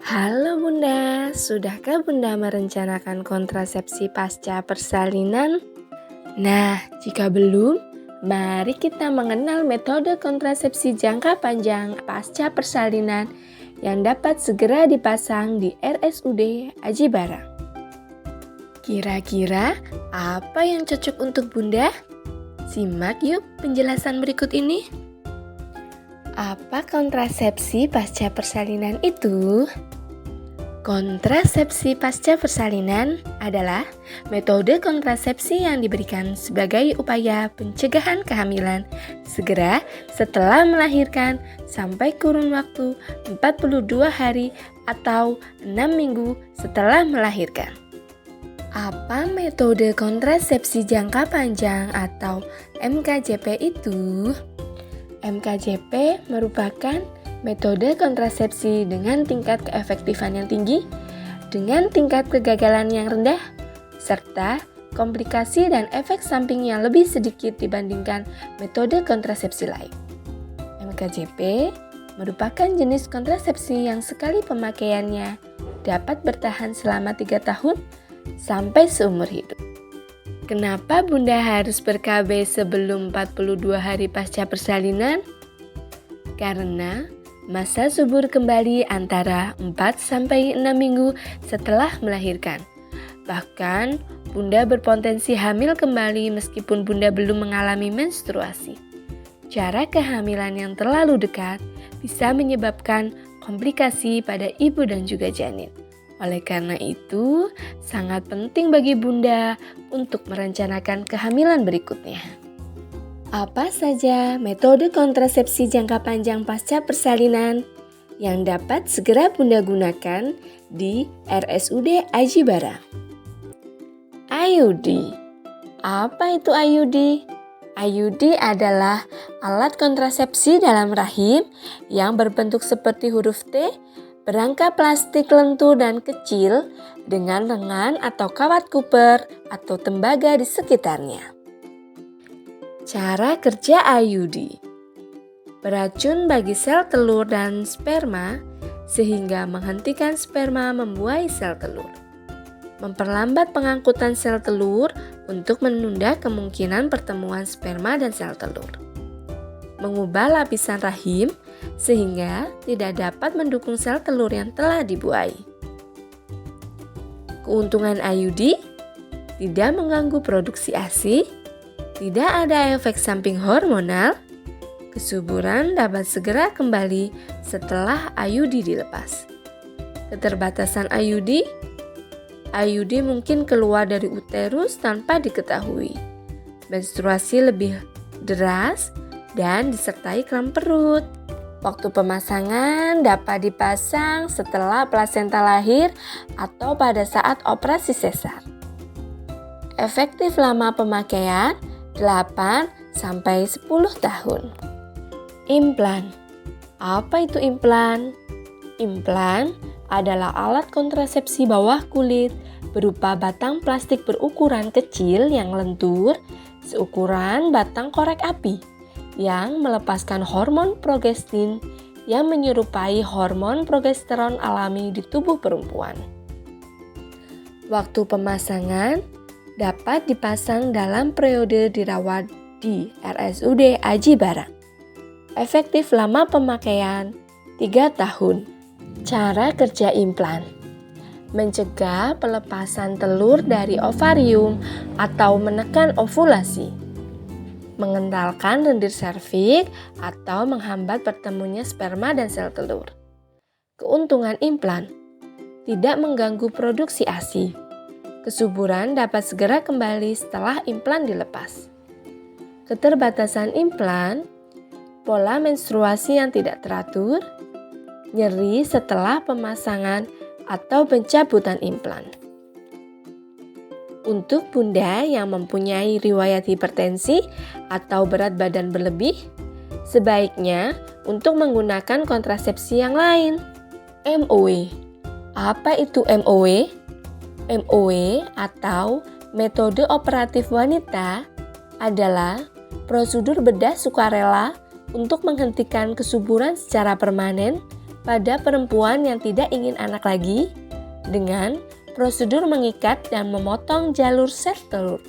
Halo Bunda, sudahkah Bunda merencanakan kontrasepsi pasca persalinan? Nah, jika belum, mari kita mengenal metode kontrasepsi jangka panjang pasca persalinan yang dapat segera dipasang di RSUD Aji Barang. Kira-kira apa yang cocok untuk Bunda? Simak yuk penjelasan berikut ini. Apa kontrasepsi pasca persalinan itu? Kontrasepsi pasca persalinan adalah metode kontrasepsi yang diberikan sebagai upaya pencegahan kehamilan segera setelah melahirkan sampai kurun waktu 42 hari atau 6 minggu setelah melahirkan. Apa metode kontrasepsi jangka panjang atau MKJP itu? MKJP merupakan metode kontrasepsi dengan tingkat keefektifan yang tinggi, dengan tingkat kegagalan yang rendah, serta komplikasi dan efek samping yang lebih sedikit dibandingkan metode kontrasepsi lain. MKJP merupakan jenis kontrasepsi yang sekali pemakaiannya dapat bertahan selama 3 tahun sampai seumur hidup. Kenapa Bunda harus ber-KB sebelum 42 hari pasca persalinan? Karena masa subur kembali antara 4-6 minggu setelah melahirkan. Bahkan, Bunda berpotensi hamil kembali meskipun Bunda belum mengalami menstruasi. Jarak kehamilan yang terlalu dekat bisa menyebabkan komplikasi pada ibu dan juga janin. Oleh karena itu, sangat penting bagi Bunda untuk merencanakan kehamilan berikutnya. Apa saja metode kontrasepsi jangka panjang pasca persalinan yang dapat segera Bunda gunakan di RSUD Aji Barang? IUD. Apa itu IUD? IUD adalah alat kontrasepsi dalam rahim yang berbentuk seperti huruf T, berangka plastik lentur dan kecil dengan lengan atau kawat kuper atau tembaga di sekitarnya. Cara kerja IUD. Beracun bagi sel telur dan sperma sehingga menghentikan sperma membuahi sel telur. Memperlambat pengangkutan sel telur untuk menunda kemungkinan pertemuan sperma dan sel telur. Mengubah lapisan rahim sehingga tidak dapat mendukung sel telur yang telah dibuahi. Keuntungan IUD tidak mengganggu produksi ASI, tidak ada efek samping hormonal, kesuburan dapat segera kembali setelah IUD dilepas. Keterbatasan IUD mungkin keluar dari uterus tanpa diketahui. Menstruasi lebih deras dan disertai kram perut. Waktu pemasangan dapat dipasang setelah plasenta lahir atau pada saat operasi sesar. Efektif lama pemakaian 8-10 tahun. Implan. Apa itu implan? Implan adalah alat kontrasepsi bawah kulit berupa batang plastik berukuran kecil yang lentur seukuran batang korek api yang melepaskan hormon progestin yang menyerupai hormon progesteron alami di tubuh perempuan. Waktu pemasangan dapat dipasang dalam periode dirawat di RSUD Aji Barang. Efektif lama pemakaian 3 tahun. Cara kerja implan. Mencegah pelepasan telur dari ovarium atau menekan ovulasi. Mengentalkan lendir serviks atau menghambat bertemunya sperma dan sel telur. Keuntungan implan. Tidak mengganggu produksi ASI. Kesuburan dapat segera kembali setelah implan dilepas. Keterbatasan implan, pola menstruasi yang tidak teratur, nyeri setelah pemasangan atau pencabutan implan. Untuk Bunda yang mempunyai riwayat hipertensi atau berat badan berlebih, sebaiknya untuk menggunakan kontrasepsi yang lain. MOW. Apa itu MOW? MOW atau metode operatif wanita adalah prosedur bedah sukarela untuk menghentikan kesuburan secara permanen pada perempuan yang tidak ingin anak lagi dengan prosedur mengikat dan memotong jalur sel telur.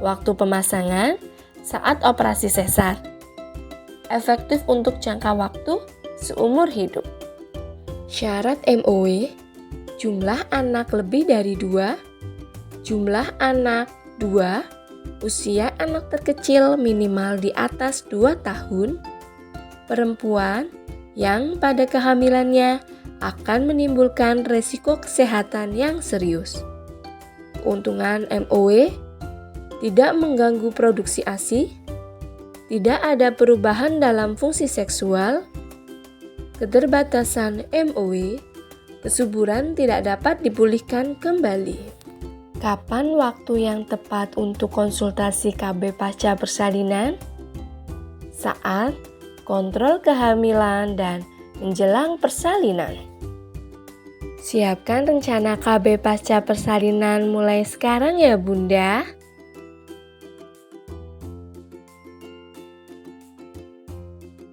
Waktu pemasangan saat operasi sesar. Efektif untuk jangka waktu seumur hidup. Syarat MOW, jumlah anak lebih dari 2, jumlah anak 2, usia anak terkecil minimal di atas 2 tahun, perempuan yang pada kehamilannya akan menimbulkan resiko kesehatan yang serius. Keuntungan MOW, tidak mengganggu produksi ASI, tidak ada perubahan dalam fungsi seksual, keterbatasan MOW, kesuburan tidak dapat dipulihkan kembali. Kapan waktu yang tepat untuk konsultasi KB pasca persalinan? Saat kontrol kehamilan dan menjelang persalinan. Siapkan rencana KB pasca persalinan mulai sekarang ya Bunda.